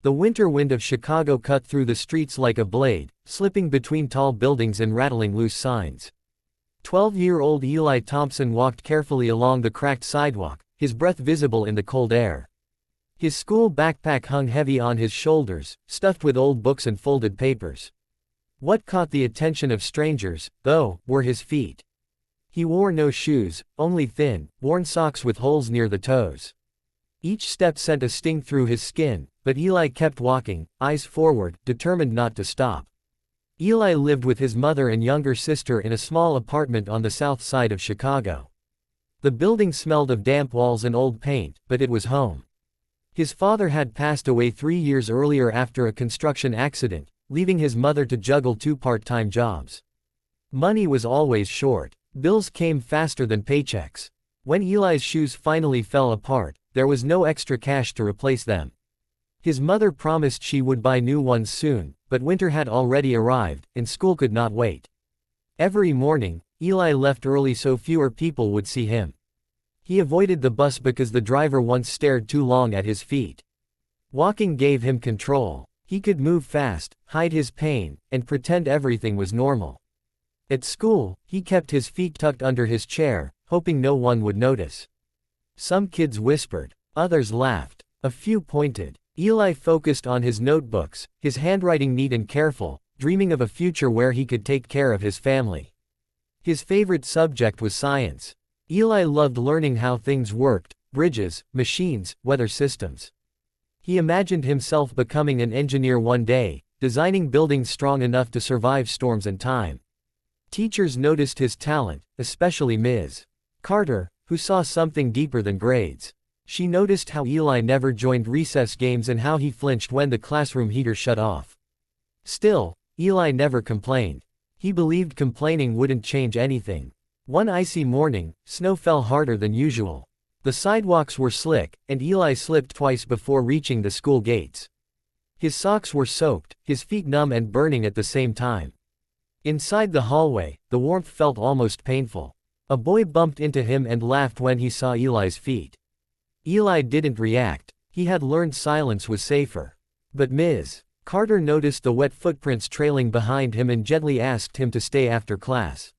The winter wind of Chicago cut through the streets like a blade, slipping between tall buildings and rattling loose signs. 12-year-old Eli Thompson walked carefully along the cracked sidewalk, his breath visible in the cold air. His school backpack hung heavy on his shoulders, stuffed with old books and folded papers. What caught the attention of strangers, though, were his feet. He wore no shoes, only thin, worn socks with holes near the toes. Each step sent a sting through his skin, but Eli kept walking, eyes forward, determined not to stop. Eli lived with his mother and younger sister in a small apartment on the south side of Chicago. The building smelled of damp walls and old paint, but it was home. His father had passed away 3 years earlier after a construction accident, leaving his mother to juggle 2 part-time jobs. Money was always short. Bills came faster than paychecks. When Eli's shoes finally fell apart, there was no extra cash to replace them. His mother promised she would buy new ones soon, but winter had already arrived, and school could not wait. Every morning, Eli left early so fewer people would see him. He avoided the bus because the driver once stared too long at his feet. Walking gave him control. He could move fast, hide his pain, and pretend everything was normal. At school, he kept his feet tucked under his chair, hoping no one would notice. Some kids whispered. Others laughed. A few pointed. Eli focused on his notebooks, his handwriting neat and careful, dreaming of a future where he could take care of his family. His favorite subject was science. Eli loved learning how things worked: bridges, machines, weather systems. He imagined himself becoming an engineer one day, designing buildings strong enough to survive storms and time. Teachers noticed his talent, especially Ms. Carter, who saw something deeper than grades. She noticed how Eli never joined recess games and how he flinched when the classroom heater shut off. Still, Eli never complained. He believed complaining wouldn't change anything. One icy morning, snow fell harder than usual. The sidewalks were slick, and Eli slipped twice before reaching the school gates. His socks were soaked, his feet numb and burning at the same time. Inside the hallway, the warmth felt almost painful. A boy bumped into him and laughed when he saw Eli's feet. Eli didn't react. He had learned silence was safer. But Ms. Carter noticed the wet footprints trailing behind him and gently asked him to stay after class.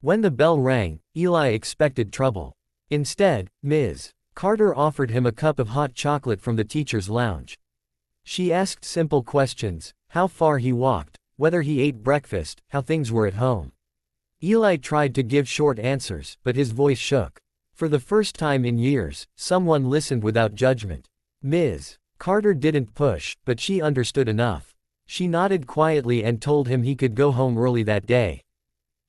When the bell rang, Eli expected trouble. Instead, Ms. Carter offered him a cup of hot chocolate from the teacher's lounge. She asked simple questions: how far he walked, whether he ate breakfast, how things were at home. Eli tried to give short answers, but his voice shook. For the first time in years, someone listened without judgment. Ms. Carter didn't push, but she understood enough. She nodded quietly and told him he could go home early that day.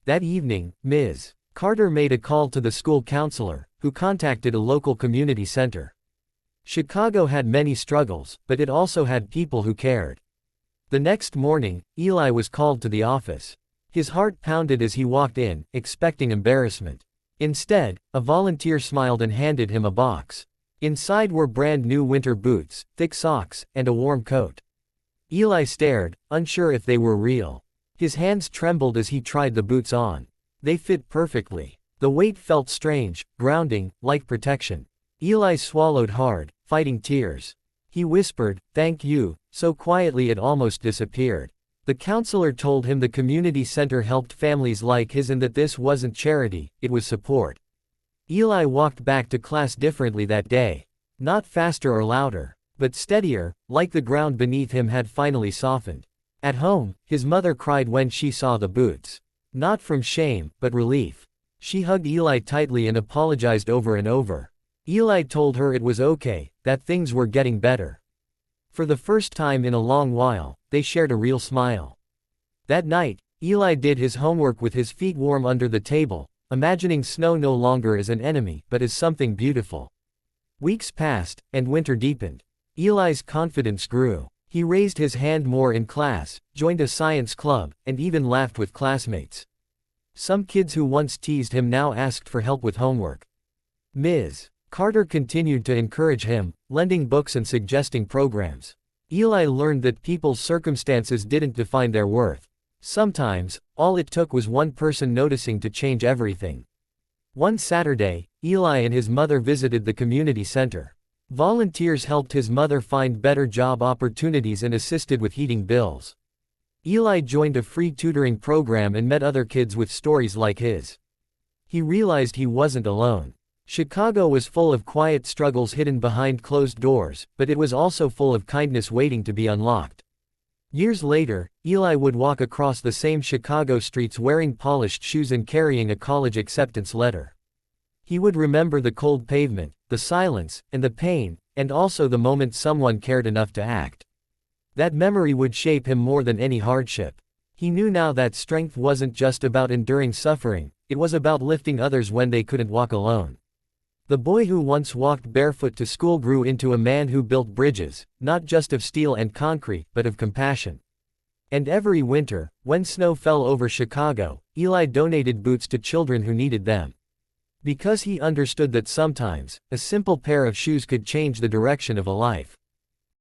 That evening, Ms. Carter made a call to the school counselor, who contacted a local community center. Chicago had many struggles, but it also had people who cared. The next morning, Eli was called to the office. His heart pounded as he walked in, expecting embarrassment. Instead, a volunteer smiled and handed him a box. Inside were brand new winter boots, thick socks, and a warm coat. Eli stared, unsure if they were real. His hands trembled as he tried the boots on. They fit perfectly. The weight felt strange, grounding, like protection. Eli swallowed hard, fighting tears. He whispered, "Thank you," so quietly it almost disappeared. The counselor told him the community center helped families like his and that this wasn't charity, it was support. Eli walked back to class differently that day. Not faster or louder, but steadier, like the ground beneath him had finally softened. At home, his mother cried when she saw the boots. Not from shame, but relief. She hugged Eli tightly and apologized over and over. Eli told her it was okay, that things were getting better. For the first time in a long while, they shared a real smile. That night, Eli did his homework with his feet warm under the table, imagining snow no longer as an enemy but as something beautiful. Weeks passed, and winter deepened. Eli's confidence grew. He raised his hand more in class, joined a science club, and even laughed with classmates. Some kids who once teased him now asked for help with homework. Ms. Carter continued to encourage him, lending books and suggesting programs. Eli learned that people's circumstances didn't define their worth. Sometimes, all it took was one person noticing to change everything. One Saturday, Eli and his mother visited the community center. Volunteers helped his mother find better job opportunities and assisted with heating bills. Eli joined a free tutoring program and met other kids with stories like his. He realized he wasn't alone. Chicago was full of quiet struggles hidden behind closed doors, but it was also full of kindness waiting to be unlocked. Years later, Eli would walk across the same Chicago streets wearing polished shoes and carrying a college acceptance letter. He would remember the cold pavement, the silence, and the pain, and also the moment someone cared enough to act. That memory would shape him more than any hardship. He knew now that strength wasn't just about enduring suffering, it was about lifting others when they couldn't walk alone. The boy who once walked barefoot to school grew into a man who built bridges, not just of steel and concrete, but of compassion. And every winter, when snow fell over Chicago, Eli donated boots to children who needed them. Because he understood that sometimes, a simple pair of shoes could change the direction of a life.